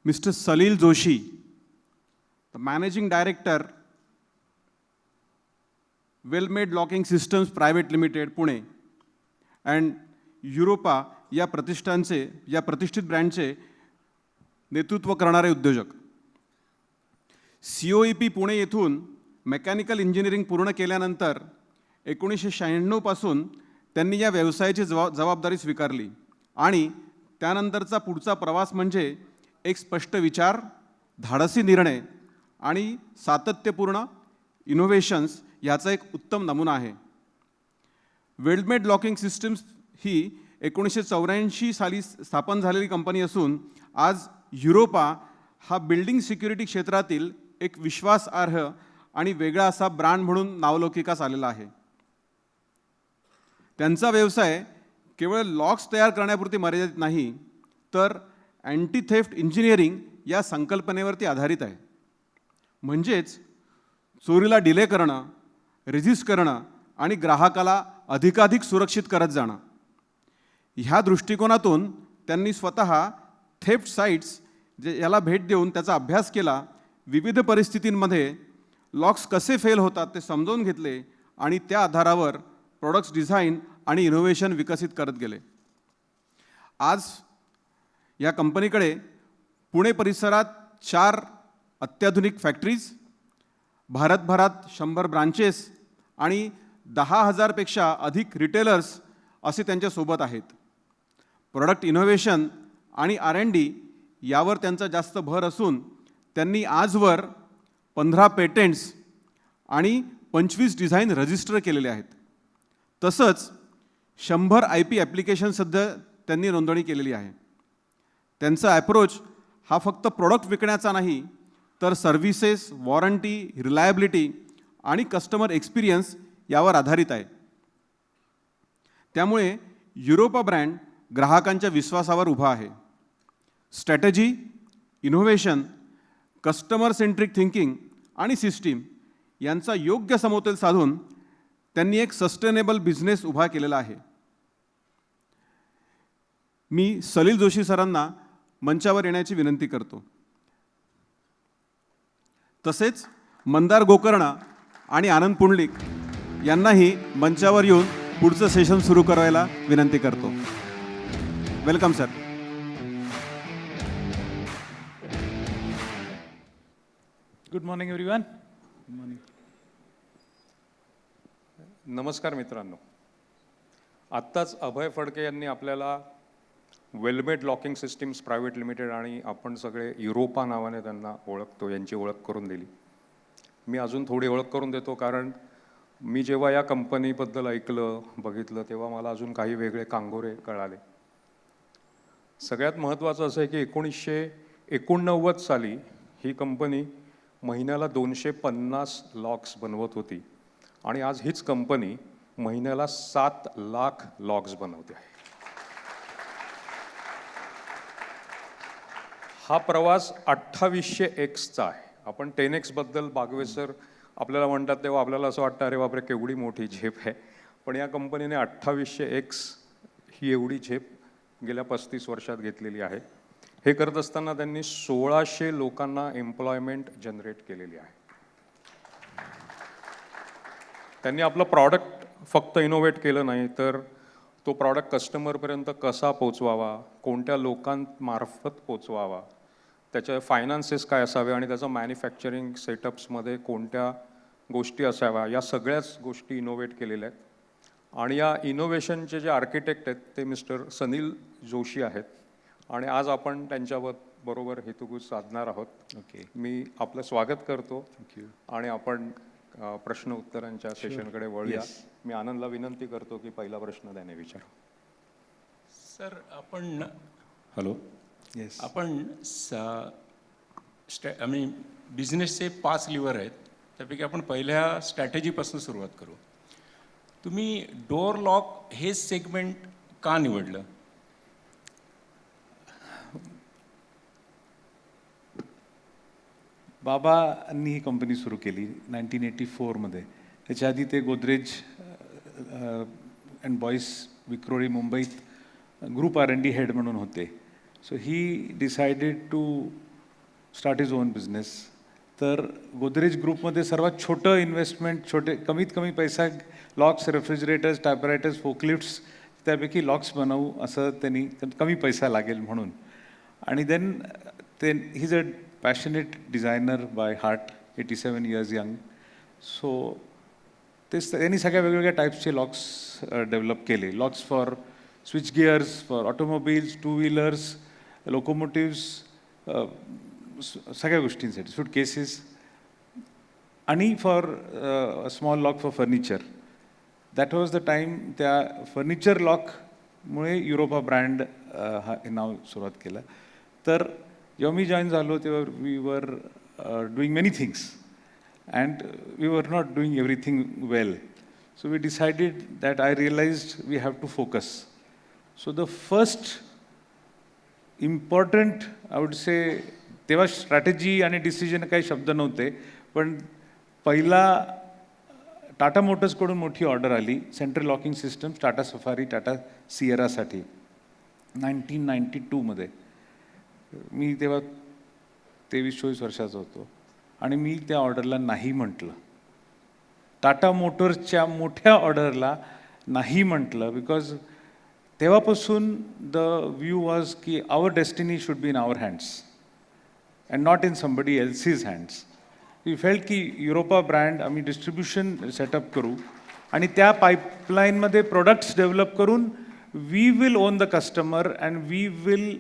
Mr. Salil Joshi, the Managing Director, Well-Made Locking Systems Private Limited, Pune, and Europa या प्रतिष्ठित ब्रँडचे नेतृत्व करणारे उद्योजक. COEP पुणे येथून मेकॅनिकल इंजिनिअरिंग पूर्ण केल्यानंतर 1996 पासून त्यांनी या व्यवसायाची जबाबदारी स्वीकारली आणि त्यानंतरचा पुढचा प्रवास म्हणजे एक स्पष्ट विचार, धाडसी निर्णय आणि सातत्यपूर्ण इनोव्हेशन्स याचा एक उत्तम नमुना आहे. वेल्डमेड लॉकिंग सिस्टम्स ही 1984 साली स्थापन झालेली कंपनी असून आज युरोपा हा बिल्डिंग सिक्युरिटी क्षेत्रातील एक विश्वासार्ह आणि वेगळा असा ब्रँड म्हणून नावलौकिकास आलेला आहे. त्यांचा व्यवसाय केवळ लॉक्स तयार करण्यापुरती मर्यादित नाही, तर अँटी थेफ्ट इंजिनिअरिंग या संकल्पनेवरती आधारित आहे. म्हणजेच चोरीला डिले करणं, रेजिस्ट करणं आणि ग्राहकाला अधिकाधिक सुरक्षित करत जाणं. ह्या दृष्टिकोनातून त्यांनी स्वतः थेफ्ट साइट्स याला भेट देऊन त्याचा अभ्यास केला, विविध परिस्थितींमध्ये लॉक्स कसे फेल होतात ते समजून घेतले आणि त्या आधारावर प्रोडक्ट्स डिझाईन आणि इनोव्हेशन विकसित करत गेले. आज या कंपनीकडे पुणे परिसरात 4 अत्याधुनिक फॅक्टरीज, भारतभरात 100 ब्रांचेस आणि 10,000 पेक्षा अधिक रिटेलर्स असे त्यांच्यासोबत आहेत. प्रोडक्ट इनोव्हेशन आणि R&D यावर त्यांचा जास्त भर असून त्यांनी आजवर 15 पेटंट्स आणि 25 डिझाईन रजिस्टर केलेले आहेत. तसंच 100 IP ॲप्लिकेशन सध्या त्यांनी नोंदणी केलेली आहे. त्यांचा अप्रोच हा फक्त प्रोडक्ट विकण्याचा नाही, तर सर्व्हिसेस, वॉरंटी, रिलायबिलिटी आणि कस्टमर एक्सपिरियन्स यावर आधारित आहे. त्यामुळे युरोपा ब्रँड ग्राहकांच्या विश्वासावर उभा आहे. Strategy, innovation, customer centric thinking आणि सिस्टीम यांचा योग्य समतोल साधून त्यांनी एक सस्टेनेबल बिझनेस उभा केलेला आहे. मी सलील जोशी सरांना मंचावर येण्याची विनंती करतो. तसेच मंदार गोकर्ण आणि आनंद पुंडलिक यांनाही मंचावर येऊन पुढचं सेशन सुरू करायला विनंती करतो. Welcome sir. Good morning everyone. Good morning. नमस्कार मित्रांनो. आत्ताच अभय फडके यांनी आपल्याला Velmed locking systems private limited आणि आपण सगळे युरोपा नावाने त्यांना ओळखतो यांची ओळख करून दिली. मी अजून थोडी ओळख करून देतो, कारण मी जेव्हा या कंपनीबद्दल ऐकलं, बघितलं, तेव्हा मला अजून काही वेगळे कांगोरे कळाले. सगळ्यात महत्त्वाचं असं आहे की 1989 साली ही कंपनी महिन्याला 250 लॉक्स बनवत होती आणि आज हीच कंपनी महिन्याला 7 लाख लॉक्स बनवते आहे. हा प्रवास 2800x आहे. आपण 10x बद्दल बागवे सर आपल्याला म्हणतात तेव्हा आपल्याला असं वाटतं अरे बापरे केवढी मोठी झेप आहे, पण या कंपनीने 2800x ही एवढी झेप गेल्या 35 वर्षात घेतलेली आहे. हे करत असताना त्यांनी 1600 लोकांना एम्प्लॉयमेंट जनरेट केलेली आहे. त्यांनी आपलं प्रॉडक्ट फक्त इनोव्हेट केलं नाही, तर तो प्रॉडक्ट कस्टमरपर्यंत कसा पोचवावा, कोणत्या लोकांमार्फत पोचवावा, त्याचे फायनान्सेस काय असावे आणि त्याचं मॅन्युफॅक्चरिंग सेटअप्समध्ये कोणत्या गोष्टी असाव्या, या सगळ्याच गोष्टी इनोव्हेट केलेल्या आहेत. आणि या इनोव्हेशनचे जे आर्किटेक्ट आहेत ते मिस्टर सनील जोशी आहेत आणि आज आपण त्यांच्याबरोबर हेतुगुज साधणार आहोत. मी आपलं स्वागत करतो. थँक्यू. आणि आपण प्रश्न उत्तरांच्या सेशनकडे वळूया. मी आनंदला विनंती करतो की पहिला प्रश्न त्याने विचारा. सर, आपण हॅलो. येस, आपण बिझनेसचे 5 लिव्हर आहेत, त्यापैकी आपण पहिल्या स्ट्रॅटेजीपासून सुरुवात करू. तुम्ही डोअर लॉक हे सेगमेंट का निवडलं? बाबांनी ही कंपनी सुरू केली 1984मध्ये. त्याच्या आधी ते गोदरेज अँड बॉईस विक्रोळी मुंबईत ग्रुप R&D हेड म्हणून होते. So he decided to start his own business. तर गोदरेज ग्रुपमध्ये सर्वात छोटं इन्व्हेस्टमेंट, छोटे कमीत कमी पैसा, लॉक्स, रेफ्रिजरेटर्स, टायपरायटर्स, फोकलिफ्ट्स, त्यापैकी लॉक्स बनवू असं त्यांनी, कमी पैसा लागेल म्हणून. आणि then he is a passionate designer by heart, 87 years young. So त्यांनी सगळ्या वेगवेगळ्या टाईप्सचे लॉक्स डेव्हलप केले. Locks for switch gears, for automobiles, two wheelers, locomotives, सगळ्या गोष्टींसाठी, सूट केसेस, आणि for small lock for furniture. That was the time. त्या furniture लॉकमुळे युरोपा ब्रँड हा नाव सुरुवात केलं. तर जेव्हा मी जॉईन झालो तेव्हा we were doing many things and we were not doing everything well. So we decided that I realized we have to focus. So the first important, I would say, तेव्हा strategy आणि decision काही शब्द नव्हते, पण पहिला टाटा मोटर्सकडून मोठी order आली, central locking system Tata Safari, Tata सिएरासाठी 1992मध्ये. मी तेव्हा 23-24 वर्षाचा होतो आणि मी त्या ऑर्डरला नाही म्हटलं. टाटा मोटर्सच्या मोठ्या ऑर्डरला नाही म्हटलं, बिकॉज तेव्हापासून द व्ह्यू वॉज की our destiny should be in our hands and not in somebody else's hands. We felt की युरोपा ब्रँड आम्ही डिस्ट्रीब्युशन सेटअप करू आणि त्या पाईपलाईनमध्ये प्रोडक्ट्स डेव्हलप करून we will own the customer and we will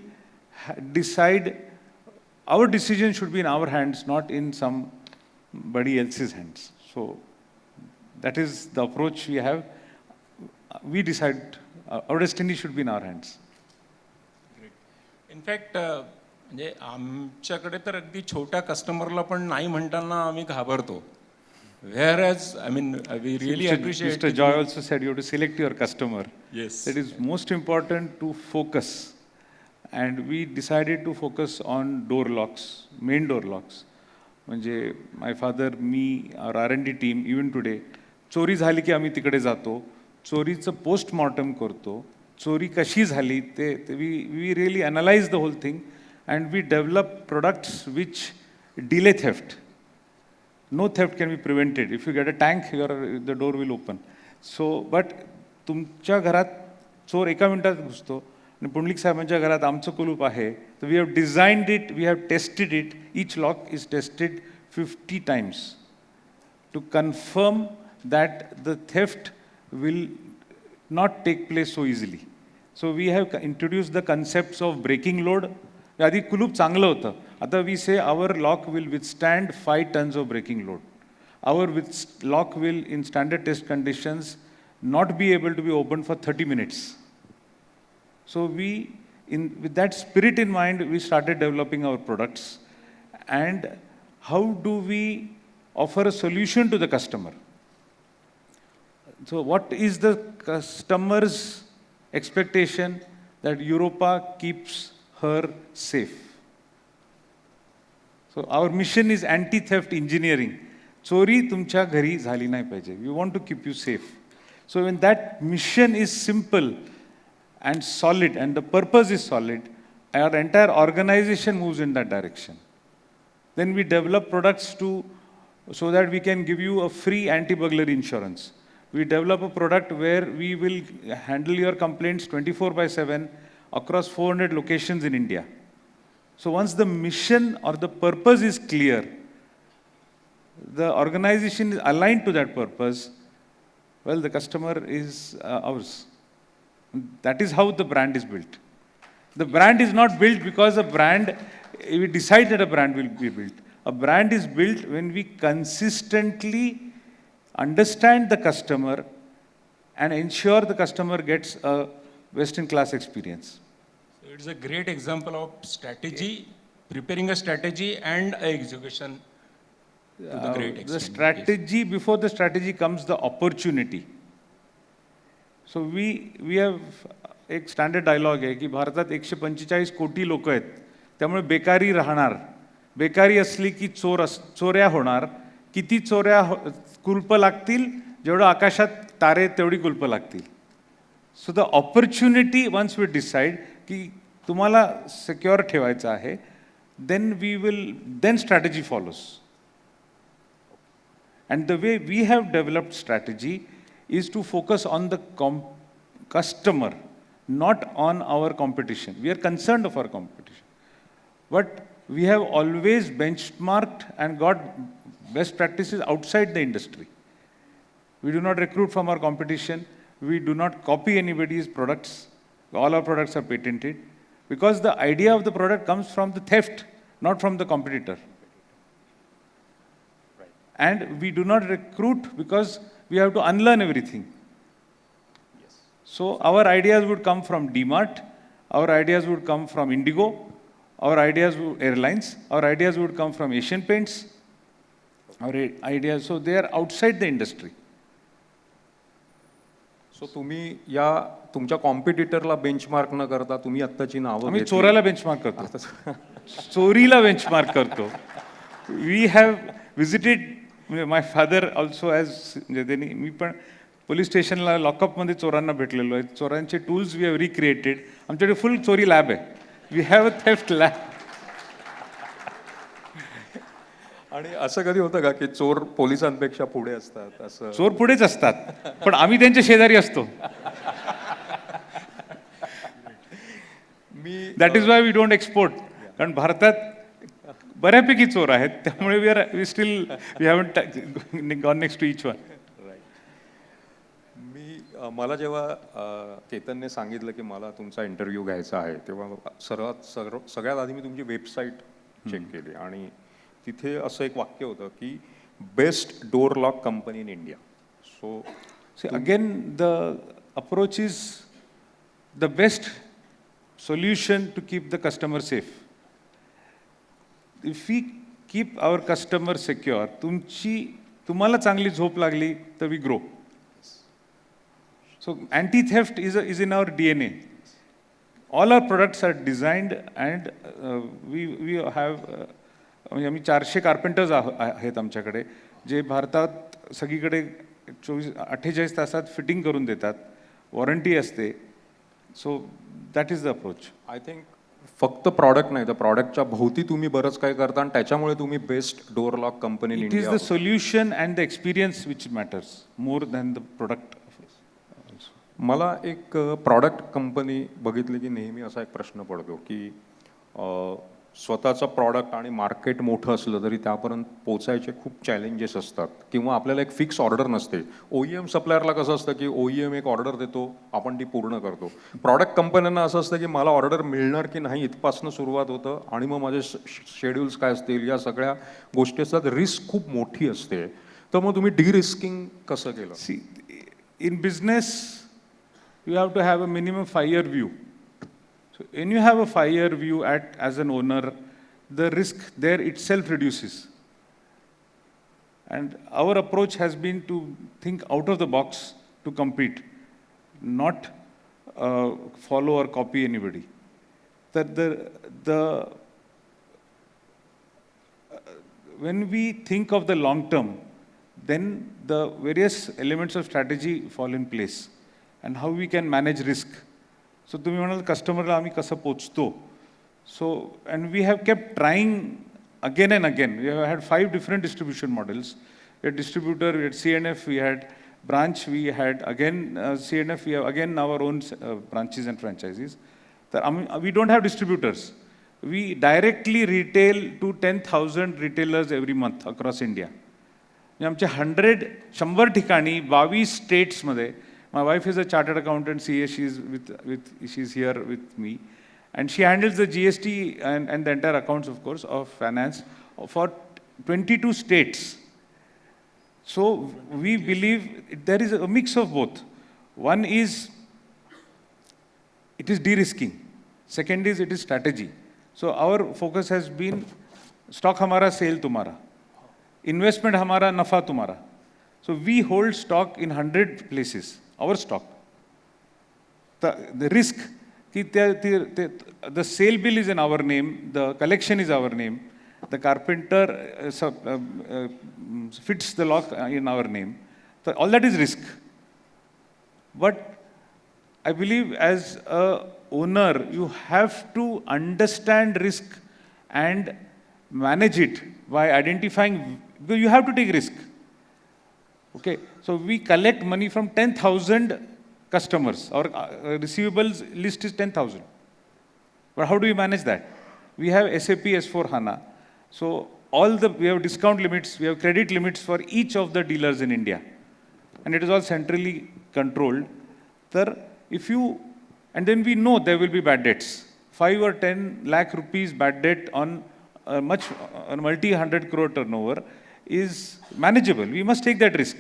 decide. Our decision should be in our hands, not in somebody else's hands. So that is the approach we have. We decide our destiny should be in our hands. In fact म्हणजे आमच्याकडे तर अगदी छोट्या कस्टमरला पण नाही म्हणताना आम्ही घाबरतो. Whereas, I mean, we really appreciate. Mr. Joy also said you have to select your customer. Yes. That is most important, to focus. And we decided to focus on door locks, main door locks. म्हणजे my father, मी, our R&D team, even today, चोरी झाली की आम्ही तिकडे जातो, चोरीचं postmortem करतो, चोरी कशी झाली ते we really analyse the whole thing and we develop products which delay theft. No theft can be prevented. If you get a tank, the door will open. So but तुमच्या घरात चोर एका मिनिटात घुसतो आणि पुंडलिक साहेबांच्या घरात आमचं कुलूप आहे, तर we have designed it, we have tested it. Each lock is tested 50 times to confirm that the theft will not take place so easily. So we have introduced the concepts of breaking load. आधी कुलूप चांगलं होतं, आता we say our lock will withstand 5 tons of breaking load. Our lock will in standard test conditions not be able to be open for 30 minutes. So with that spirit in mind, we started developing our products. And how do we offer a solution to the customer? So what is the customer's expectation? That Europa keeps her safe. So our mission is anti-theft engineering. चोरी तुमच्या घरी झाली नाही पाहिजे. We want to keep you safe. So when that mission is simple and solid, and the purpose is solid, our entire organization moves in that direction. Then we develop products so that we can give you a free anti-burglary insurance. We develop a product where we will handle your complaints 24/7 across 400 locations in India. So once the mission or the purpose is clear, the organization is aligned to that purpose, well, the customer is ours. That is how the brand is built. The brand is not built because we decide that a brand will be built. A brand is built when we consistently understand the customer and ensure the customer gets a best-in-class experience. So it's a great example of strategy, preparing a strategy and execution to the great extent. The strategy, before the strategy comes the opportunity. So we have एक standard dialogue आहे की भारतात 145 कोटी लोक आहेत, त्यामुळे बेकारी राहणार. बेकारी असली की चोऱ्या होणार. किती चोऱ्या कुलपं लागतील, जेवढं आकाशात तारे तेवढी कुलपं लागतील. So the opportunity, once we decide की तुम्हाला सिक्युअर ठेवायचं आहे, then strategy follows. And the way we have developed strategy is to focus on the customer, not on our competition. We are concerned of our competition. But we have always benchmarked and got best practices outside the industry. We do not recruit from our competition. We do not copy anybody's products. All our products are patented. Because the idea of the product comes from the theft, not from the competitor. Right. And we do not recruit because we have to unlearn everything. Yes. So our ideas would come from DMart, our ideas would come from Indigo, our ideas would airlines, our ideas would come from Asian Paints, our ideas, so they are outside the industry. So तुम्ही या तुमच्या कॉम्पिटिटरला benchmark न करता तुम्ही आत्ताची नावं आम्ही चोराला बेंचमार्क करतो. चोरीला बेंचमार्क करतो. वी हॅव विजिटेड, म्हणजे माय फादर ऑल्सो ॲज, म्हणजे त्यांनी, मी पण पोलीस स्टेशनला लॉकअपमध्ये चोरांना भेटलेलो आहे. चोरांचे टूल्स वी हॅव रिक्रिएटेड. आमच्याकडे फुल चोरी लॅब आहे. We have a theft lab. आणि असं कधी होतं का की चोर पोलिसांपेक्षा पुढे असतात? असं चोर पुढेच असतात, पण आम्ही त्यांच्या शेजारी असतो. That is why we don't export. कारण भारतात बऱ्यापैकी चोर आहेत, त्यामुळे we haven't gone next to each one. मला जेव्हा केतनने सांगितलं की मला तुमचा इंटरव्ह्यू घ्यायचा आहे, तेव्हा सगळ्यात आधी मी तुमची वेबसाईट चेक केली आणि तिथे असं एक वाक्य होतं की best door lock company in India. So again the approach is the best solution to keep the customer safe. If we keep our customer secure, तुम्हाला चांगली झोप लागली तर we grow. So anti-theft is in our DNA. All our products are designed and we have म्हणजे आम्ही 400 carpenters आहेत आमच्याकडे, जे भारतात सगळीकडे 48 तासात फिटिंग करून देतात. वॉरंटी असते. So that is the approach. I think फक्त प्रॉडक्ट नाही, तर प्रॉडक्टच्या भोवती तुम्ही बरंच काय करता आणि त्याच्यामुळे तुम्ही best door lock company in India. It is the solution and the experience which matters more than the product. मला एक प्रॉडक्ट कंपनी बघितली की नेहमी असा एक प्रश्न पडतो की स्वतःचं प्रॉडक्ट आणि मार्केट मोठं असलं तरी त्यापर्यंत पोचायचे खूप चॅलेंजेस असतात किंवा आपल्याला एक फिक्स ऑर्डर नसते. OEM सप्लायरला कसं असतं की OEM एक ऑर्डर देतो, आपण ती पूर्ण करतो. प्रॉडक्ट कंपन्यांना असं असतं की मला ऑर्डर मिळणार की नाही इथपासून सुरुवात होतं आणि मग माझे शेड्यूल्स काय असतील, या सगळ्या गोष्टी असतात. रिस्क खूप मोठी असते. तर मग तुम्ही डिरिस्किंग कसं केलं? See, in business you have to have a minimum 5-year view. So when you have a 5-year view as an owner, the risk there itself reduces. And our approach has been to think out of the box to compete, not follow or copy anybody. When we think of the long term, then the various elements of strategy fall in place. And how we can manage risk. So तुम्ही म्हणाल कस्टमरला आम्ही कसं पोचतो. So and we have kept trying again and again. We have had 5 different distribution models. We had distributor, we had CNF, we had branch, we had again CNF, we have again our own branches and franchises. We don't have distributors. We directly retail to 10,000 retailers every month across India. आमचे 100 ठिकाणी 22 स्टेट्समध्ये. My wife is a chartered accountant, CA. She's here with me, and she handles the GST and the entire accounts, of course, of finance for 22 states. So we believe there is a mix of both. One is it is de-risking. Second is it is strategy. So our focus has been stock hamara, sale tumhara, investment hamara, nafa tumhara. So we hold stock in 100 places. Our stock. The risk, the sale bill is in our name, the collection is our name, the carpenter fits the lock in our name. So all that is risk. But I believe as a owner, you have to understand risk and manage it by identifying, because you have to take risk. Okay, so we collect money from 10,000 customers. Our receivables list is 10,000. But how do we manage that? We have SAP S4 HANA. So we have discount limits, we have credit limits for each of the dealers in India. And it is all centrally controlled. And then we know there will be bad debts. 5 or 10 lakh rupees bad debt on a multi-100 crore turnover is manageable. We must take that risk.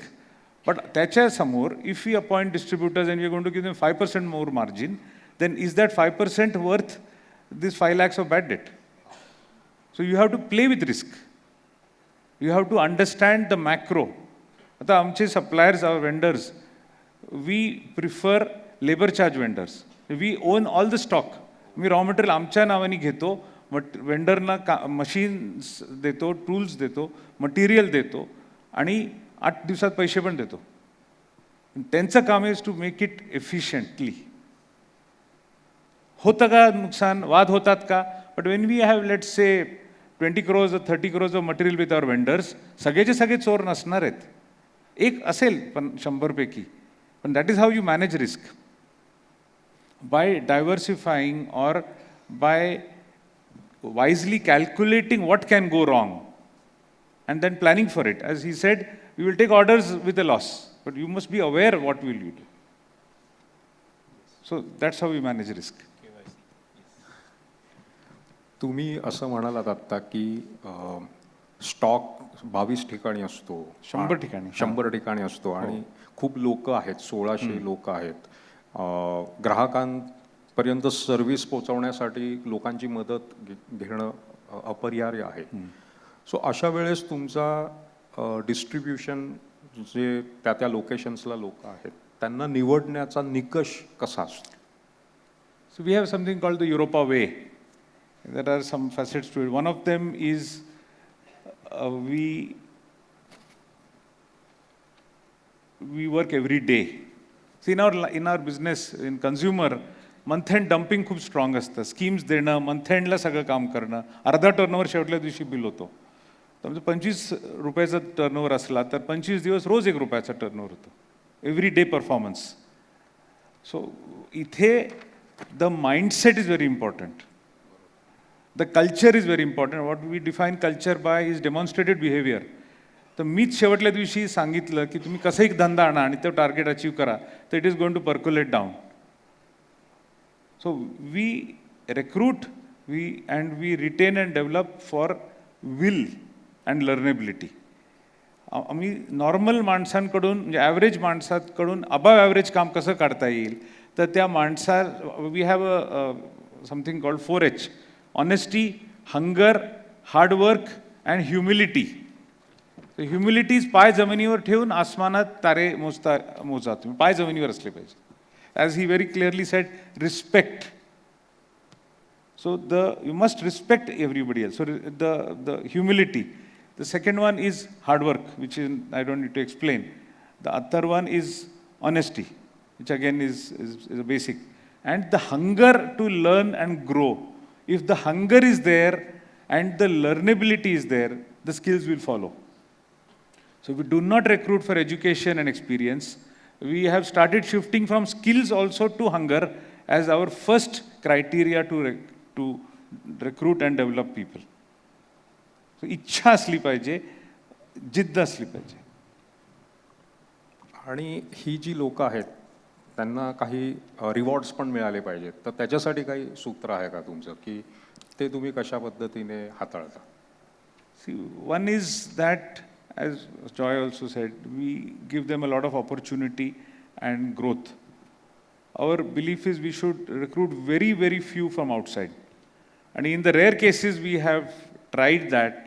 But त्याच्या समोर, if we appoint distributors and we are going to give them 5% more margin, then is that 5% worth this 5 lakhs of bad debt? So you have to play with risk. You have to understand the macro. आता आमचे suppliers, our vendors, we prefer labor charge vendors. We own all the stock. मी raw material आमच्या नावाने घेतो, वेंडरना machines देतो, tools देतो, material देतो आणि 8 दिवसात पैसे पण देतो. त्यांचं काम is to make it efficiently. होतं का नुकसान, वाद होतात का? But when we have let's say 20 crores or 30 crores of material with our vendors, सगळेचे सगळे चोर नसणार आहेत. एक असेल पण 100 पैकी. पण that is how you manage risk. By diversifying or by wisely calculating what can go wrong and then planning for it. As he said, we will take orders with a loss, but you must be aware what will you do. So that's how we manage risk. तुम्ही असं म्हणालात आत्ता की stock 22 ठिकाणी असतो, 100 ठिकाणी असतो आणि खूप लोक आहेत, 1600 लोक आहेत. ग्राहकांपर्यंत सर्व्हिस पोहोचवण्यासाठी लोकांची मदत घेणं अपरिहार्य आहे. सो अशा वेळेस तुमचा डिस्ट्रीब्युशन जे त्या लोकेशन्सला लोक आहेत त्यांना निवडण्याचा निकष कसा असतो? So we have something called the Europa way. There are some facets to it. One of them is we work every day. See, in our business, in consumer, month end dumping खूप strong असतं. Schemes देणं, month एंडला सगळं काम करणं, अर्धा turnover शेवटल्या दिवशी bill होतो. तर म्हणजे 25 रुपयाचा टर्नओव्हर असला तर 25 दिवस रोज 1 रुपयाचा टर्नओव्हर होतो. Every day performance. सो इथे the mindset is very important. The culture is very important. What we define culture by is demonstrated behaviour. तर मीच शेवटल्या दिवशी सांगितलं की तुम्ही कसं एक धंदा आणा आणि तो टार्गेट अचीव करा, तर it is going to percolate down. So we recruit we retain and develop for will and learnability. आम्ही नॉर्मल माणसांकडून म्हणजे ॲव्हरेज माणसाकडून अबव ॲव्हरेज काम कसं काढता येईल, तर त्या we have something called 4H. Honesty, hunger, hard work and humility. Humility is पाय जमिनीवर ठेवून आसमानात तारे मोजा. तुम्ही पाय जमिनीवर असले पाहिजे. As he very clearly sed, respect. So you must respect everybody else. So the humility. The second one is hard work, which is I don't need to explain. The other one is honesty, which again is a basic. And the hunger to learn and grow. If the hunger is there and the learnability is there, the skills will follow. So we do not recruit for education and experience. We have started shifting from skills also to hunger as our first criteria to recruit and develop people. So इच्छा असली पाहिजे, जिद्द असली पाहिजे. आणि ही जी लोक आहेत त्यांना काही रिवॉर्ड्स पण मिळाले पाहिजेत, तर त्याच्यासाठी काही सूत्र आहे का तुमचं की ते तुम्ही कशा पद्धतीने हाताळता? See, one is that, as Joy also said, we give them a lot of opportunity and growth. Our belief is we should recruit very, very few from outside. And in the rare cases we have tried that,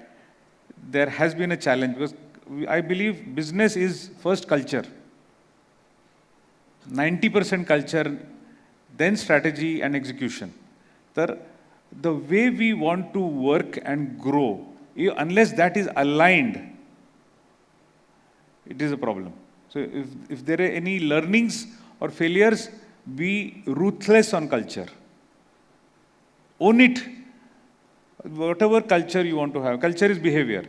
there has been a challenge because I believe business is first culture. 90% culture, then strategy and execution. The way we want to work and grow, unless that is aligned, it is a problem. So if there are any learnings or failures, be ruthless on culture. Own it. whatever culture you want to have, culture is behavior.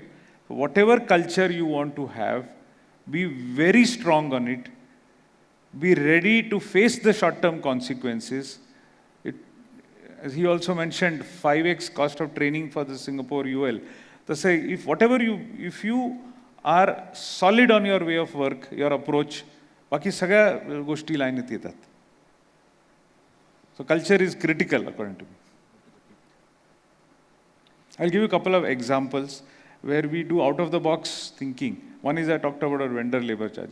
Whatever culture you want to have, be very strong on it, be ready to face the short-term consequences. As he also mentioned, 5x cost of training for the Singapore UL. To say, if you are solid on your way of work, your approach, बाकी सगळ्या गोष्टी लाईनीत येतात. So culture is critical according to me. I'll give you a couple of examples where we do out of the box thinking. One is I talked about our vendor labor charge.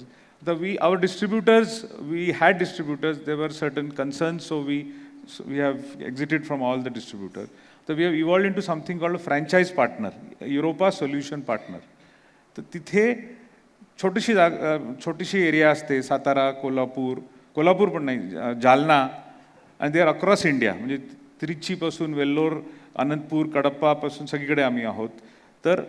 Our distributors, we had distributors, there were certain concerns, so we have exited from all the distributors. So we have evolved into something called a franchise partner, Europa Solution Partner. तर तिथे छोटीशी area असते, सातारा, कोल्हापूर पण नाही, जालना, आणि they are across India, म्हणजे त्रिचीपासून वेल्लोर, अनंतपूर, कडप्पापासून सगळीकडे आम्ही आहोत. तर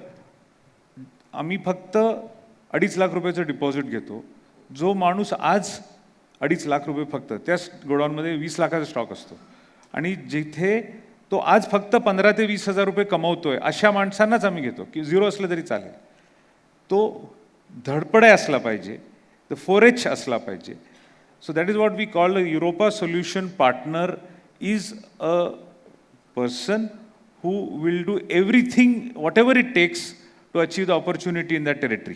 आम्ही फक्त 2.5 लाख रुपयाचं डिपॉझिट घेतो. जो माणूस आज 2.5 लाख रुपये फक्त त्याच गोडाऊनमध्ये 20 लाखाचा स्टॉक असतो, आणि जिथे तो आज फक्त 15 ते 20 हजार रुपये कमवतोय अशा माणसांनाच आम्ही घेतो, की झिरो असलं तरी चालेल. तो धडपडे असला पाहिजे, द 4H असला पाहिजे. So that is what we call a Europa solution partner is a person who will do everything, whatever it takes to achieve the opportunity in that territory.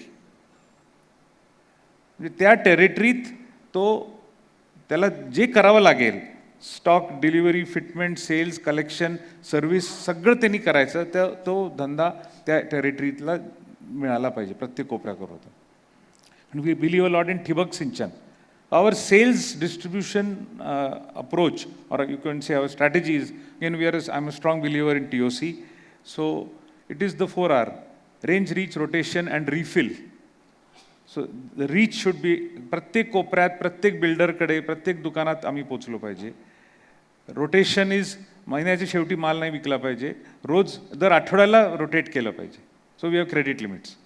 म्हणजे त्या टेरिटरीत त्याला जे करावं लागेल, stock delivery, fitment, sales, collection, service सगळं त्यांनी करायचं, तो धंदा त्या टेरिटरीतला मिळाला पाहिजे प्रत्येक कोपऱ्याकरता. आणि we believe a lot in ठिबक सिंचन. Our sales distribution approach, or you can say our strategies, again I'm a strong believer in TOC. So it is the 4R, range, reach, rotation and refill. So the reach should be प्रत्येक कोपऱ्यात, प्रत्येक बिल्डरकडे, प्रत्येक दुकानात आम्ही पोचलो पाहिजे. Rotation is महिन्याच्या शेवटी माल नाही विकला पाहिजे, रोज दर आठवड्याला रोटेट केलं पाहिजे. So we have credit limits.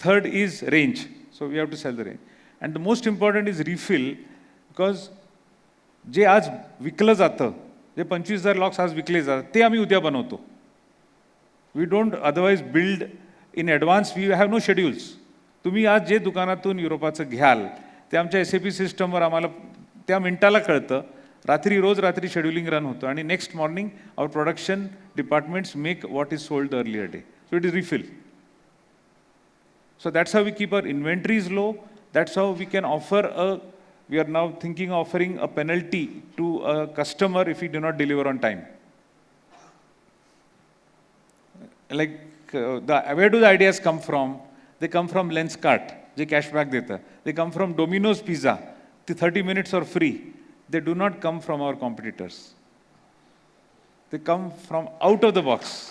Third is range. So we have to sell the range. And the most important is refill, because जे आज विकलं जातं, जे 25,000 लॉक्स आज विकले जातात, ते आम्ही उद्या बनवतो. We don't otherwise build in advance. We have no schedules. तुम्ही आज जे दुकानातून युरोपाचं घ्याल ते आमच्या SAP सिस्टमवर आम्हाला त्या मिनिटाला कळतं. रोज रात्री शेड्युलिंग रन होतं, आणि next morning our production departments make what is sold the earlier day. So it is refill. So that's how we keep our inventories low. That's how we can offer we are now thinking of offering a penalty to a customer if we do not deliver on time. Like, where do the ideas come from? They come from Lenskart, जे cashback देतं. They come from Domino's Pizza, the 30 minutes are free. They do not come from our competitors. They come from out of the box.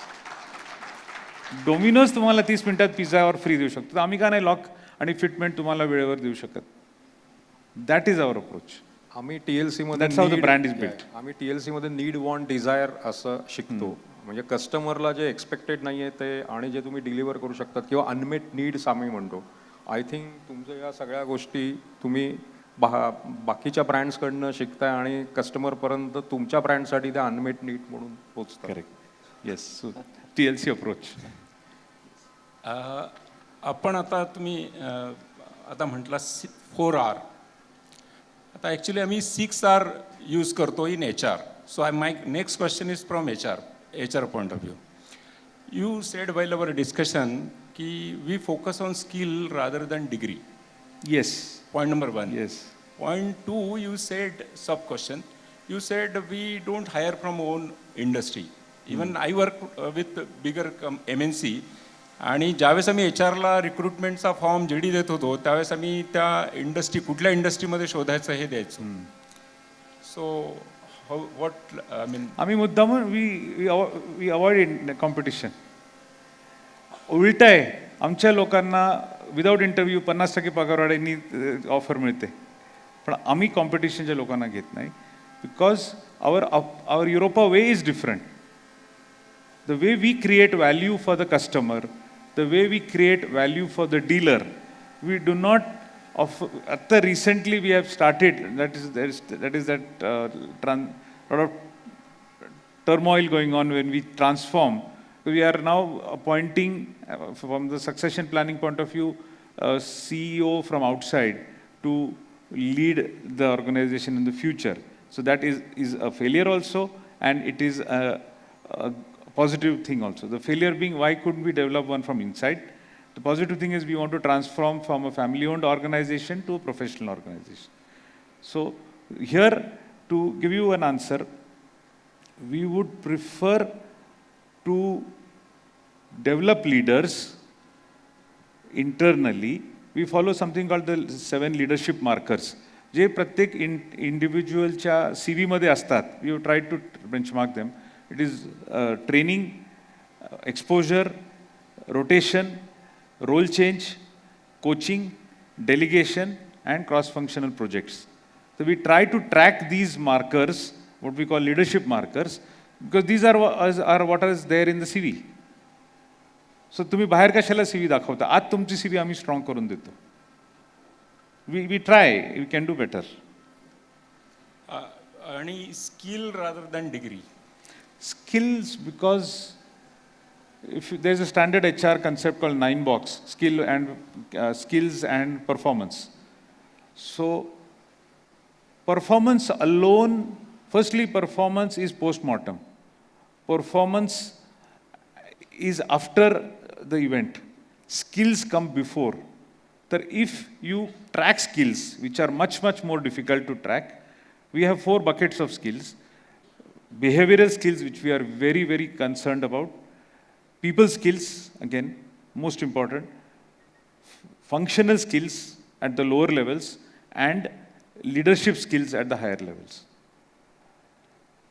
Domino's तुम्हाला 30 मिनिटात पिझ्झावर free देऊ शकतो, आम्ही का नाही lock आणि फिटमेंट तुम्हाला वेळेवर देऊ शकत. That is our approach. आम्ही TLC मध्ये that's how the brand is built. आम्ही TLC मध्ये नीड, वॉन्ट, डिझायर असं शिकतो. म्हणजे कस्टमरला जे एक्सपेक्टेड नाही आहे ते आणि जे तुम्ही डिलिव्हर करू शकतात, किंवा अनमेट नीड्स आम्ही म्हणतो. आय थिंक तुमच्या या सगळ्या गोष्टी तुम्ही बाकीच्या ब्रँड्सकडनं शिकताय, आणि कस्टमरपर्यंत तुमच्या ब्रँडसाठी त्या अनमेट नीड म्हणून पोचतात. Correct. Yes. So TLC approach. आपण आता तुम्ही आता म्हटला 4R. आता ॲक्च्युली आम्ही 6R यूज करतो in HR. So my next question is from HR point of view. You said while our discussion की we focus on skill rather than degree. Yes. Point number 1. Yes. Point 2, you said sub question. You said we don't hire from own industry. Even I work with bigger MNC. आणि ज्यावेळेस आम्ही HR ला रिक्रुटमेंटचा form JD देत होतो, त्यावेळेस आम्ही त्या कुठल्या इंडस्ट्रीमध्ये शोधायचं हे द्यायचो. सो व्हॉट आय मीन, आम्ही मुद्दामून वी अवॉइड कॉम्पिटिशन. उलट आहे, आमच्या लोकांना विदाऊट इंटरव्ह्यू 50% पगारवाढ्यांनी ऑफर मिळते, पण आम्ही कॉम्पिटिशनच्या लोकांना घेत नाही. Because our Europa way is different. The way we create value for the customer, the way we create value for the dealer, we do not offer. Recently we have started, lot of turmoil going on when we transform. We are now appointing, from the succession planning point of view, a CEO from outside to lead the organization in the future. So that is a failure also, and it is a positive thing also. The failure being, why couldn't we develop one from inside? The positive thing is we want to transform from a family-owned organization to a professional organization. So here, to give you an answer, we would prefer to develop leaders internally. We follow something called the 7 leadership markers. जे प्रत्येक इंडिव्हिज्युअलच्या CV मध्ये असतात. We have tried to benchmark them. It is training, exposure, rotation, role change, coaching, delegation, and cross-functional projects. So we try to track these markers, what we call leadership markers, because these are what is there in the CV. So तुम्ही बाहेर कशाला CV दाखवता? आज तुमची CV आम्ही strong करून देतो. We try, we can do better. Any skill rather than degree? Skills, because if there's a standard HR concept called 9-box, skills and performance. So performance alone, firstly, performance is post-mortem. Performance is after the event. Skills come before. That if you track skills, which are much, much more difficult to track, we have 4 buckets of skills. Behavioral skills, which we are very, very concerned about. People skills, again, most important. Functional skills at the lower levels, and leadership skills at the higher levels.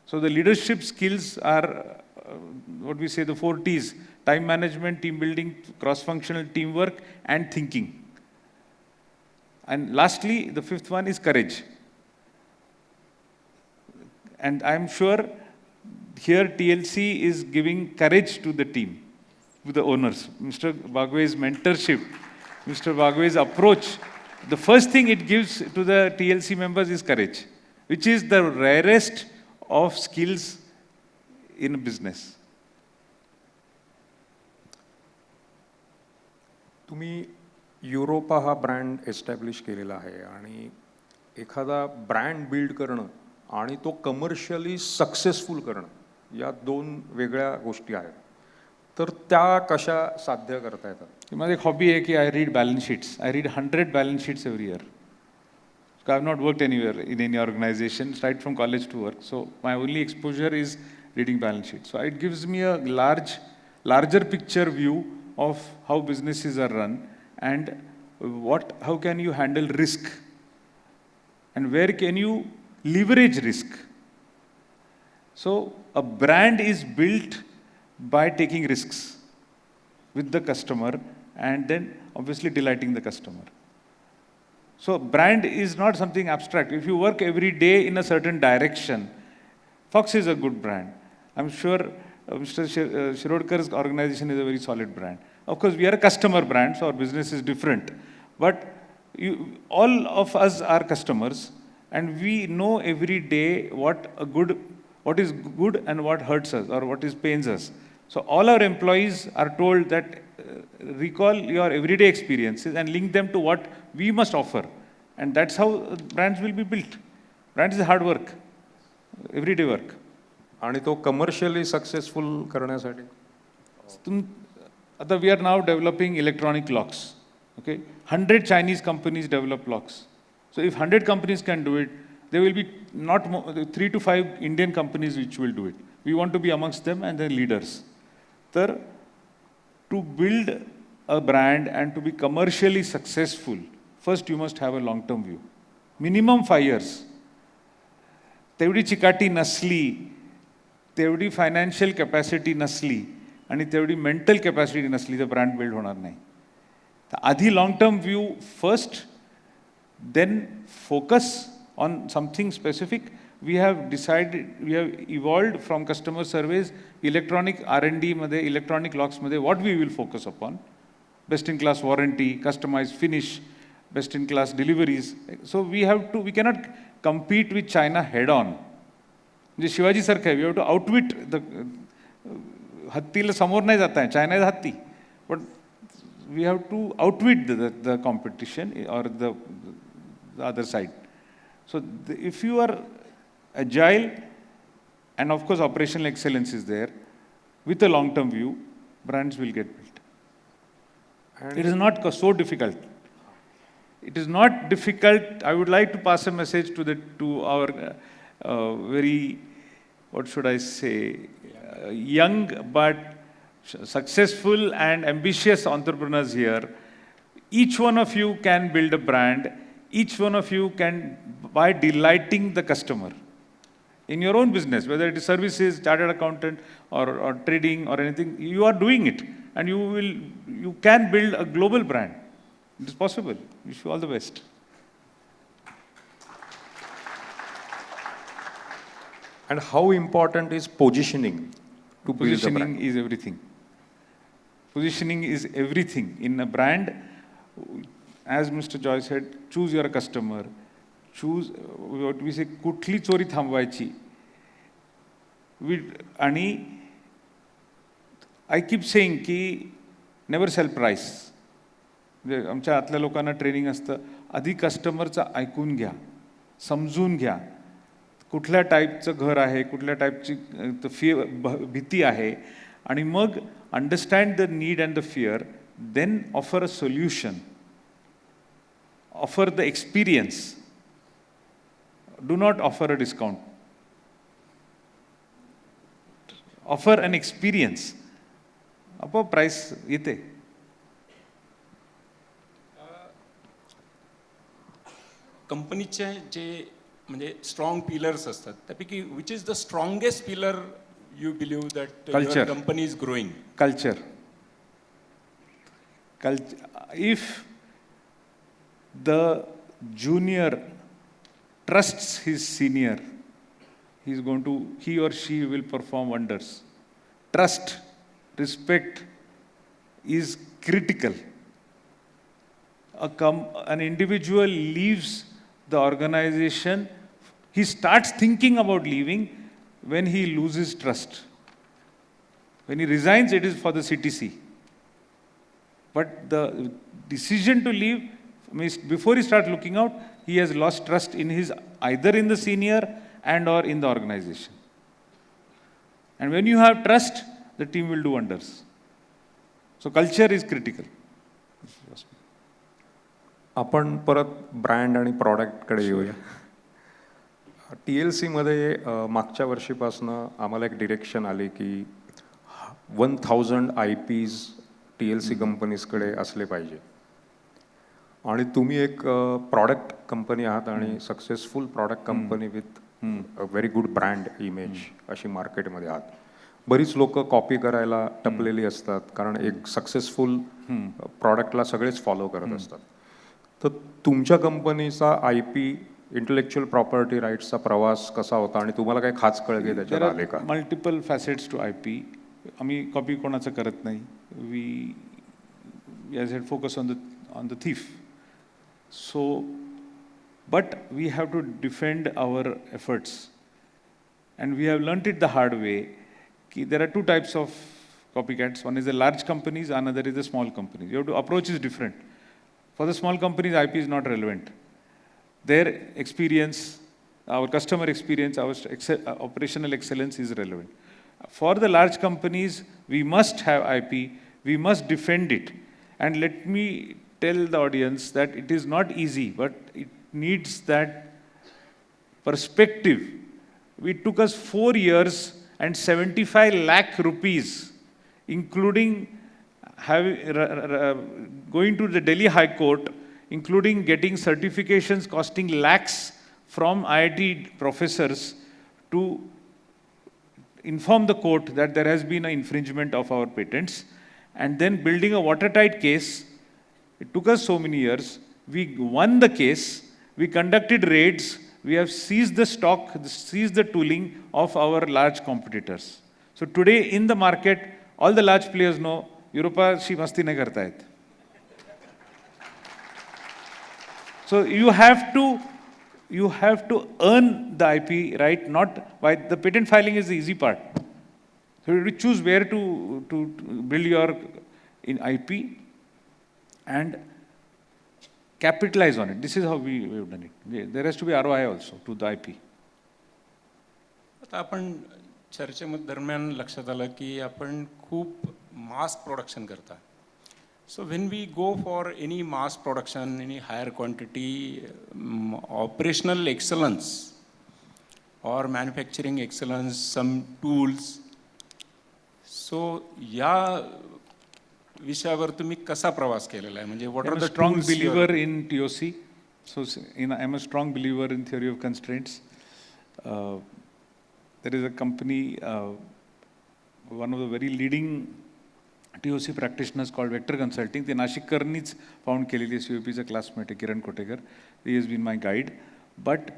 So the leadership skills are what we say the 4 T's: time management, team building, cross-functional teamwork, and thinking. And lastly, the 5th one is courage. And I'm sure here TLC is giving courage to the team, to the owners. Mr. Bagwe's mentorship, Mr. Bagwe's approach, the first thing it gives to the TLC members is courage, which is the rarest of skills in business. तुम्ही Europa हा brand establish केलेला आहे आणि एखादा brand build करणं आणि तो commercially successful करणं या 2 वेगळ्या गोष्टी आहेत. तर त्या कशा साध्य करता येतात? माझी एक हॉबी आहे की I read balance sheets. I read 100 balance sheets every year. I have not worked anywhere in any organization, right from college to work. So my only exposure is reading balance sheets. So it gives me a larger picture view of how businesses are run and how can you handle risk and where can you leverage risk. So a brand is built by taking risks with the customer and then obviously delighting the customer. So brand is not something abstract. If you work every day in a certain direction, Fox is a good brand. I'm sure Mr. Shirodkar's organization is a very solid brand. Of course, we are a customer brand, so our business is different. But all of us are customers, and we know every day what is good and what hurts us or what is pains us. So all our employees are told that recall your everyday experiences and link them to what we must offer. And that's how brands will be built. Brand is hard work, everyday work. आणि तो commercially successful करण्यासाठी We are now developing electronic locks. Okay, 100 Chinese companies develop locks. So if 100 companies can do it, there will be not more, 3 to 5 Indian companies which will do it. We want to be amongst them and the leaders. So, to build a brand and to be commercially successful, first you must have a long-term view. Minimum 5 years. तेवढी चिकाटी नसली, तेवढी financial capacity नसली आणि तेवढी mental capacity नसली तर brand build होणार नाही. तर आधी long term view first, then focus on something specific. We have evolved from customer surveys, electronic R&D मध्ये, electronic locks मध्ये, what we will focus upon. Best in class warranty, customized finish, best in class deliveries. So we cannot compete with China head on. म्हणजे शिवाजीसारखं आहे, we have to outwit the हत्तीला समोर नाही जात आहे, चायना इज हत्ती, but we have to outwit the competition or the other side. So if you are agile and of course operational excellence is there, with a long term view, brands will get built. And it is not so difficult. It is not difficult. I would like to pass a message to our very, what should I say, young but successful and ambitious entrepreneurs here. Each one of you can build a brand. Each one of you can, by delighting the customer in your own business, whether it is services, chartered accountant, or trading or anything, you are doing it, and you can build a global brand. It is possible. Wish you all the best. And how important is positioning to build a Positioning brand? is everything. Positioning is everything in a brand. As Mr. Joy said, choose your customer. Choose what we say, कुठली चोरी थांबवायची. आणि I keep saying की never sale price. म्हणजे आमच्या आतल्या लोकांना training असतं, आधी कस्टमरचं ऐकून घ्या, समजून घ्या, कुठल्या टाईपचं घर आहे, कुठल्या टाईपची भीती आहे, आणि मग understand the need and the fear, then offer a solution, offer the experience. Do not offer a discount. Offer an experience. आपोआप प्राइस येते. कंपनीचे जे म्हणजे स्ट्रॉंग पिलर्स असतात त्यापैकी which is the strongest pillar you believe that Culture. Company is growing? Culture. If the junior trusts his senior, he or she will perform wonders. Trust, respect is critical. An individual leaves the organization, he starts thinking about leaving when he loses trust. When he resigns, it is for the CTC. But the decision to leave means before he starts looking out, he has lost trust in either in the senior and or in the organization. And when you have trust, the team will do wonders. So culture is critical. आपण परत brand आणि प्रॉडक्टकडे येऊया. TLC मध्ये मागच्या वर्षीपासनं आम्हाला एक direction आली की 1000 IPs TLC कंपनीजकडे असले पाहिजे. आणि तुम्ही एक प्रॉडक्ट कंपनी आहात आणि successful product company with a very good brand image अशी मार्केटमध्ये आहात. बरीच लोक कॉपी करायला टपलेली असतात कारण एक सक्सेसफुल प्रॉडक्टला सगळेच फॉलो करत असतात. तर तुमच्या कंपनीचा IP इंटेलेक्च्युअल प्रॉपर्टी राईट्सचा प्रवास कसा होता आणि तुम्हाला काही खास कळगे त्याच्यात आले का? Multiple facets to IP. आम्ही कॉपी कोणाचं करत नाही. We as head focus on the thief. So, but we have to defend our efforts, and we have learnt it the hard way. There are two types of copycats. One is the large companies, another is the small companies. Your approach is different. For the small companies, IP is not relevant. Their experience, our customer experience, our operational excellence is relevant. For the large companies, we must have IP. We must defend it. And let me tell the audience that it is not easy, but it needs that perspective. It took us 4 years and 75 lakh rupees, including going to the Delhi High Court, including getting certifications costing lakhs from IIT professors to inform the court that there has been an infringement of our patents, and then building a watertight case. It took us so many years. We won the case. We conducted raids. We have seized the stock, seized the tooling of our large competitors. So today in the market, all the large players know Europashi masti nahi karta hai. So you have to you have to earn the IP right, not by the patent filing is the easy part. So you choose where to build your in IP and capitalize on it. This is how we've done it. There has to be ROI also to the IP. आता आपण चर्चेमध्ये दरम्यान लक्षात आलं की आपण खूप mass production करता. So when we go for any mass production, any higher quantity, operational excellence or manufacturing excellence, some tools. So या विषयावर तुम्ही कसा प्रवास केलेला आहे? म्हणजे what are I'm a the strong tools you believer are- in TOC. So I'm a strong believer in theory of constraints. There is a company, one of the very leading TOC practitioners called Vector Consulting. The Nashikarni's found केलेली COP's classmate Kiran Kotekar. He has been my guide. But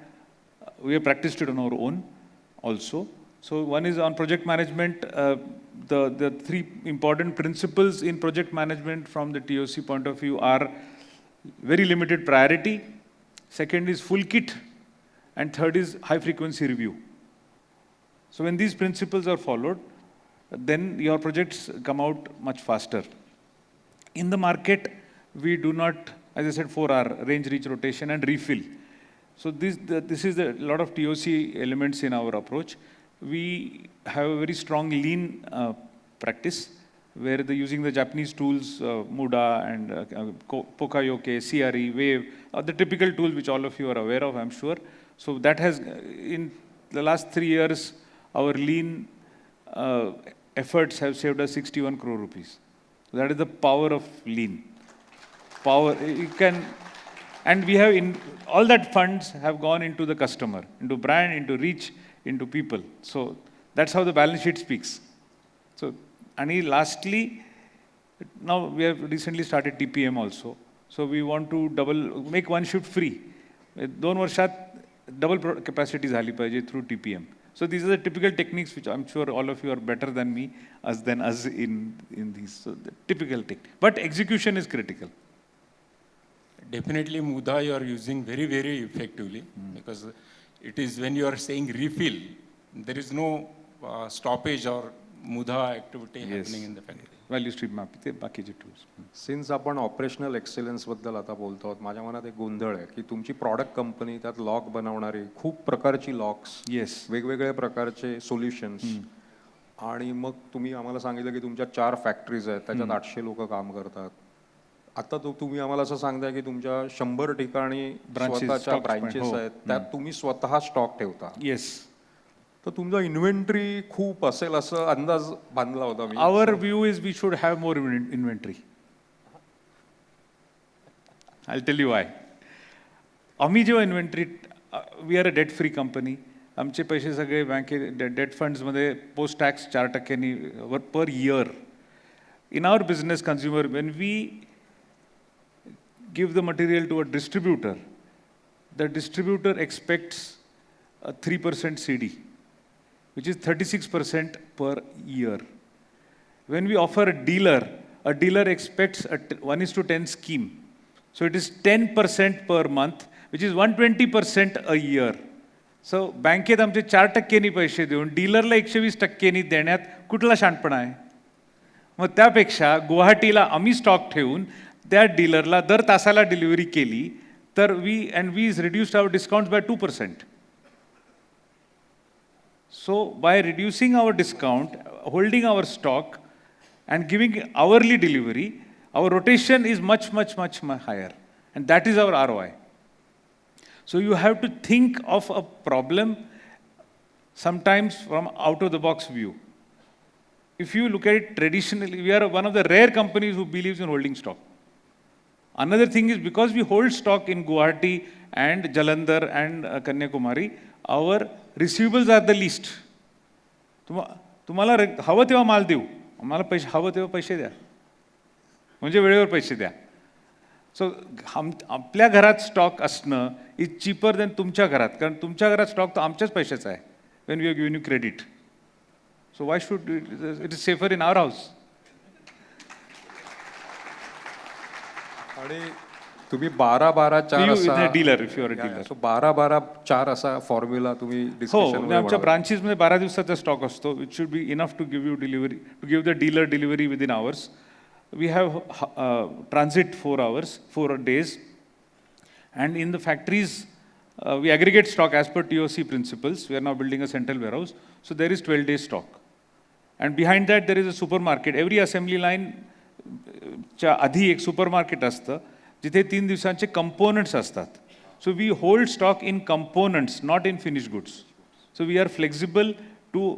we have practiced it on our own also. So one is on project management. The three important principles in project management from the TOC point of view are very limited priority. Second is full kit. And third is high frequency review. So when these principles are followed, then your projects come out much faster. In the market, we do not, as I said, 4R, range, reach, rotation, and refill. So this is a lot of TOC elements in our approach. We have a very strong lean practice, where using the Japanese tools, Muda and Pokayoke, CRE, Wave, the typical tools which all of you are aware of, I'm sure. So that has, in the last 3 years, our lean efforts have saved us 61 crore rupees. So that is the power of lean. Power, you can, and we have, all that funds have gone into the customer, into brand, into reach, into people. So that's how the balance sheet speaks. So, and lastly, now we have recently started TPM also. So we want to make one shift free. 2 वर्षात double capacity झाली पाहिजे through TPM. So these are the typical techniques which I'm sure all of you are better than me, than us in these. So the typical technique. But execution is critical. Definitely Muda you are using very, very effectively, because it is when you are saying refill, there is no stoppage or Muda activity happening in the factory. Value stream map, ते बाकीचे tools. Since आपण operational एक्सलन्सबद्दल आता बोलतो आहोत, माझ्या मनात एक गोंधळ आहे की तुमची प्रॉडक्ट कंपनी, त्यात लॉक बनवणारी खूप प्रकारची लॉक्स, Yes. वेगवेगळ्या प्रकारचे सोल्युशन्स, आणि मग तुम्ही आम्हाला सांगितलं की तुमच्या 4 फॅक्टरीज आहेत, त्याच्यात 800 लोक काम करतात. आता तुम्ही आम्हाला असं सांगताय की तुमच्या 100 ठिकाणी स्वतःच्या stocks ब्रांचेस हो. आहेत, त्यात तुम्ही स्वतः स्टॉक ठेवता. Yes. तर तुमचा इन्व्हेंटरी खूप असेल असं अंदाज बांधला होता मी. Our view is we should have more inventory. I'll tell you why. आम्ही जेव्हा inventory, we are a debt free company. आमचे पैसे सगळे बँकेत डेट फंड्समध्ये पोस्ट टॅक्स 4%नी per year. In our business consumer, when we give the material to a distributor, the distributor expects a 3% CD, which is 36% per year. When we offer a dealer expects a 1:10 scheme. So it is 10% per month, which is 120% a year. So बँकेत आमचे 4%नी पैसे देऊन डीलरला 120%नी देण्यात कुठला शहाणपणा आहे? मग त्यापेक्षा गुवाहाटीला आम्ही स्टॉक ठेवून त्या डीलरला दर तासाला डिलिव्हरी केली तर we reduced our discounts by 2%. So by reducing our discount, holding our stock, and giving hourly delivery, our rotation is much higher. And that is our ROI. So you have to think of a problem sometimes from out of the box view. If you look at it traditionally, we are one of the rare companies who believes in holding stock. Another thing is, because we hold stock in Guwahati and Jalandhar and Kanyakumari, our receivables are the least. तुम्हाला हवं तेव्हा माल देऊ, आम्हाला पैसे हवं तेव्हा पैसे द्या, म्हणजे वेळेवर पैसे द्या. सो आपल्या घरात स्टॉक असणं इज चीपर दॅन तुमच्या घरात, कारण तुमच्या घरात स्टॉक तर आमच्याच पैशाचा आहे. When we are giving you credit, so why should it is safer in our house. आणि तुम्ही 12-12-4 असा dealer if you are a dealer. So 12-12-4 असा फॉर्म्युला तुम्ही हो, डिस्कशन आमच्या ब्रांचेसमध्ये 12 दिवसाचा स्टॉक असतो. It should be enough to give you delivery, to give the dealer delivery within hours. We have transit 4 hours, 4 days. And in the factories, we aggregate stock as per TOC principles. We are now building a central warehouse. So there is 12 days stock. And behind that, there is a supermarket. Every assembly line च्या आधी एक supermarket असतं जिथे 3 दिवसांचे components असतात. So we hold stock in components, not in finish goods. So we are flexible to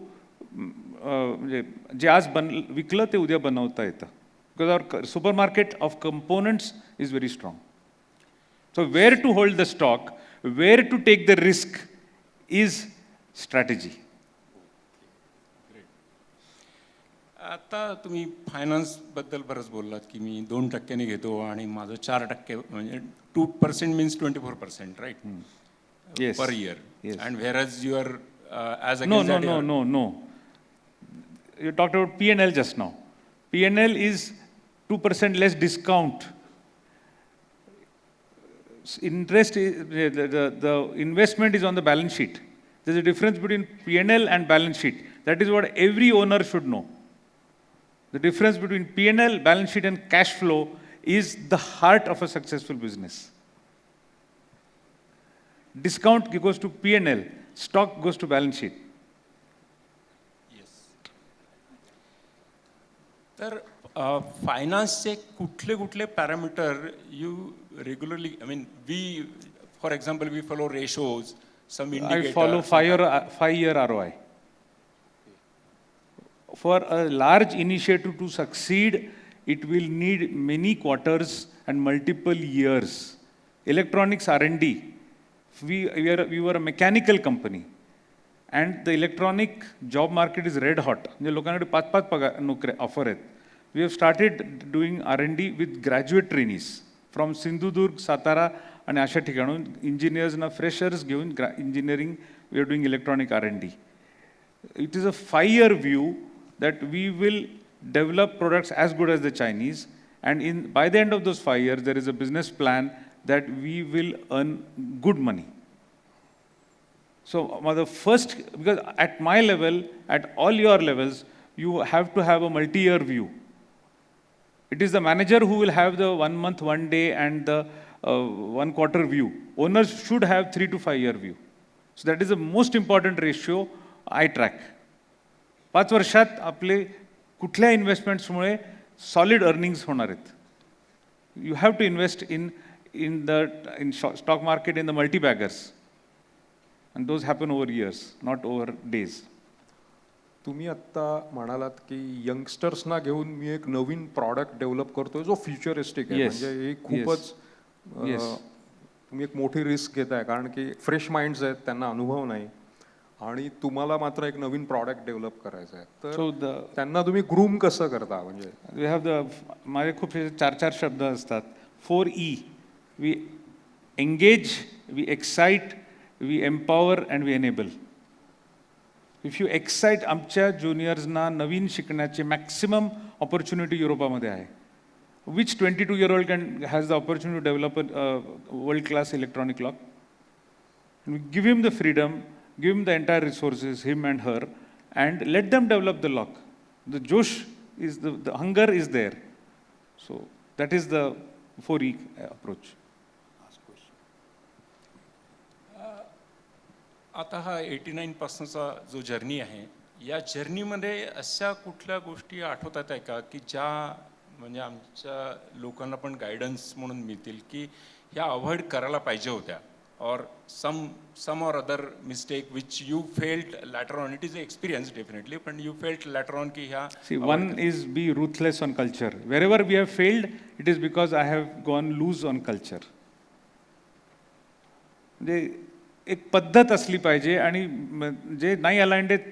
म्हणजे जे आज विकलं ते उद्या बनवता येतं. Because our supermarket of components is very strong. So where to hold the stock, where to take the risk is strategy. आता तुम्ही फायनान्स बद्दल बरंच बोललात की मी 2% घेतो आणि माझं 4% म्हणजे 2% means 24%, right? Yes. Per year. Yes. And whereas you are as No. You talked about P&L just now. P&L is 2% less discount. Interest is, the investment is on the balance sheet. There's a difference between P&L and balance sheet. That is what every owner should know. The difference between P&L, balance sheet and cash flow is the heart of a successful business. Discount goes to P&L, stock goes to balance sheet. तर फायनान्सचे कुठले कुठले parameter you regularly, I mean we for example we follow ratios, some I follow 5-year ROI. For a large initiative to succeed, it will need many quarters and multiple years. Electronics R&D, we were a mechanical company, and the electronic job market is red hot. म्हणजे लोकांकडे 5-5 पगार नोकऱ्या offer आहेत. We have started doing R&D with graduate trainees from Sindhudurg, Satara आणि अशा ठिकाणून इंजिनियर्सना freshers घेऊन engineering we are doing electronic R&D. It is a 5-year view that we will develop products as good as the Chinese, and by the end of those 5 years there is a business plan that we will earn good money. So the first, because at my level, at all your levels, you have to have a multi-year view. It is the manager who will have the 1 month, 1 day and the 1 quarter view. Owners should have 3 to 5 year view. So that is the most important ratio I track. 5 वर्षात आपले कुठल्या इन्व्हेस्टमेंट्समुळे solid earnings होणार आहेत. You have to invest in stock market in the multi-baggers. And those happen over years, not over days. तुम्ही आत्ता म्हणालात की यंगस्टर्सना घेऊन मी एक नवीन प्रॉडक्ट डेव्हलप करतोय जो फ्युचरिस्टिक आहे. म्हणजे हे खूपच तुम्ही एक मोठी रिस्क घेताय, कारण की फ्रेश माइंड्स आहेत, त्यांना अनुभव नाही, आणि तुम्हाला मात्र एक नवीन प्रॉडक्ट डेव्हलप करायचं आहे. तर त्यांना तुम्ही ग्रूम कसं करता? म्हणजे वी हॅव माझे खूप 4 शब्द असतात. 4E. We engage, we excite, we empower and we enable. If you excite, आमच्या ज्युनियर्सना नवीन शिकण्याची मॅक्सिमम ऑपॉर्च्युनिटी युरोपामध्ये आहे. Which 22-year-old has the opportunity to develop a world-class electronic lock? And we give him the freedom, give him the entire resources, him and her, and let them develop the lock. The Josh is the hunger is there. So that is the 4E approach. आता हा 89 पासूनचा जो journey आहे, या जर्नीमध्ये अशा कुठल्या गोष्टी आठवतात आहे का की ज्या म्हणजे आमच्या लोकांना पण गायडन्स म्हणून मिळतील की ह्या अवॉइड करायला पाहिजे होत्या, or some or other mistake which you felt later on? It is an experience definitely, but you felt later on ki yeah. See, one is be ruthless on culture. Wherever we have failed, it is because I have gone loose on culture. एक पद्धत असली पाहिजे, आणि जे नाही aligned आहेत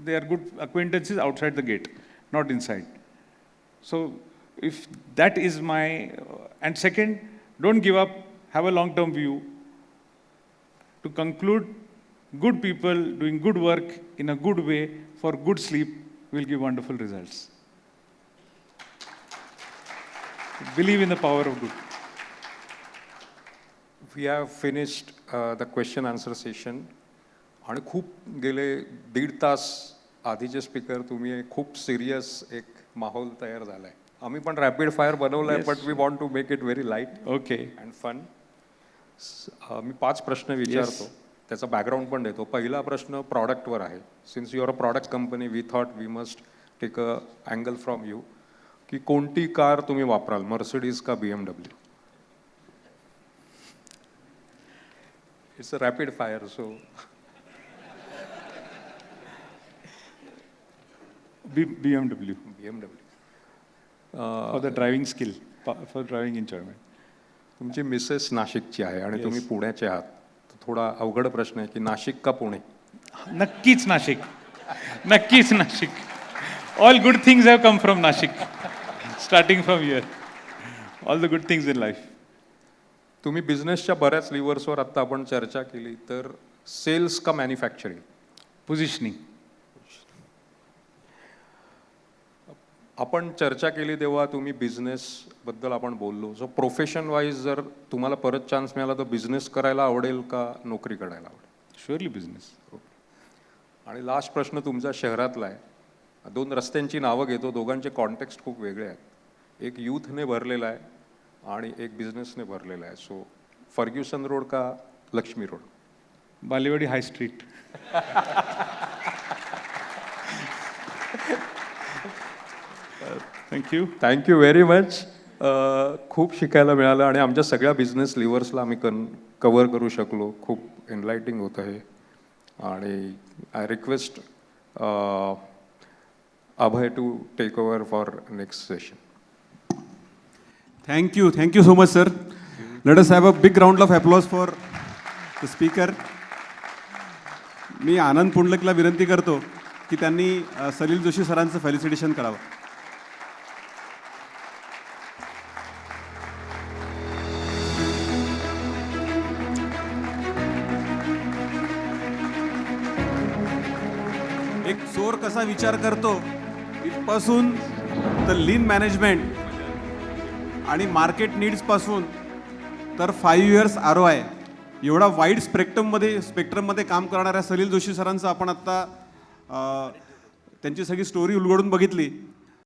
they are good acquaintances outside the gate, not inside. So if that is my, and second, don't give up, have a long-term view. To conclude, good people doing good work in a good way for good sleep will give wonderful results. Believe in the power of good. We have finished the question answer session आणि खूप गेले 1.5 तास आधीचे speaker तुम्ही खूप serious एक माहोल तयार झाला आहे. आम्ही पण रॅपिड फायर बनवलं आहे, but we want to make it very light okay. And fun. मी 5 प्रश्न विचारतो, त्याचा बॅकग्राऊंड पण देतो. पहिला प्रश्न प्रॉडक्टवर आहे. Since you are a product company, we thought we must take a angle from you, की कोणती कार तुम्ही वापराल, मर्सिडीज का BMW? It's a rapid fire, so BMW BMW. for the driving skill, for driving enjoyment. तुमची Mrs नाशिकची आहे आणि तुम्ही पुण्याचे आहात. तर थोडा अवघड प्रश्न आहे की नाशिक का पुणे? नक्कीच नाशिक, नक्कीच Nashik. All good things have come from Nashik. Starting from here, all the good things in life. तुम्ही बिझनेसच्या बऱ्याच लिव्हर्सवर आत्ता आपण चर्चा केली, तर सेल्स का मॅन्युफॅक्चरिंग? Positioning. आपण चर्चा केली तेव्हा तुम्ही बिझनेस बद्दल आपण बोललो. सो प्रोफेशन वाईज जर तुम्हाला परत चान्स मिळाला तर बिझनेस करायला आवडेल का नोकरी करायला आवडेल? Surely business. आणि लास्ट प्रश्न तुमच्या शहरातला आहे. 2 रस्त्यांची नावं घेतो, दोघांचे कॉन्टेक्स्ट खूप वेगळे आहेत. एक यूथने भरलेला आहे आणि एक बिझनेसने भरलेला आहे. सो फर्ग्युसन रोड का लक्ष्मी रोड? बालेवाडी हाय स्ट्रीट. Thank you very much. खूप शिकायला मिळालं आणि आमच्या सगळ्या बिझनेस लिव्हर्सला आम्ही कव्हर करू शकलो. खूप एनलाइटिंग होतं हे. आणि I request Abhay to take over for next session. Thank you so much, sir. Let us have a big round of applause for the speaker. मी आनंद पुंडलकला विनंती करतो की त्यांनी सलील जोशी सरांचं फेलिसिटेशन करावं. एक चोर कसा विचार करतो इथपासून तर लीन मॅनेजमेंट आणि मार्केट नीड्सपासून तर 5 years ROI एवढा वाईड स्पेक्ट्रममध्ये काम करणाऱ्या सलील जोशी सरांचं आपण आत्ता त्यांची सगळी स्टोरी उलगडून बघितली.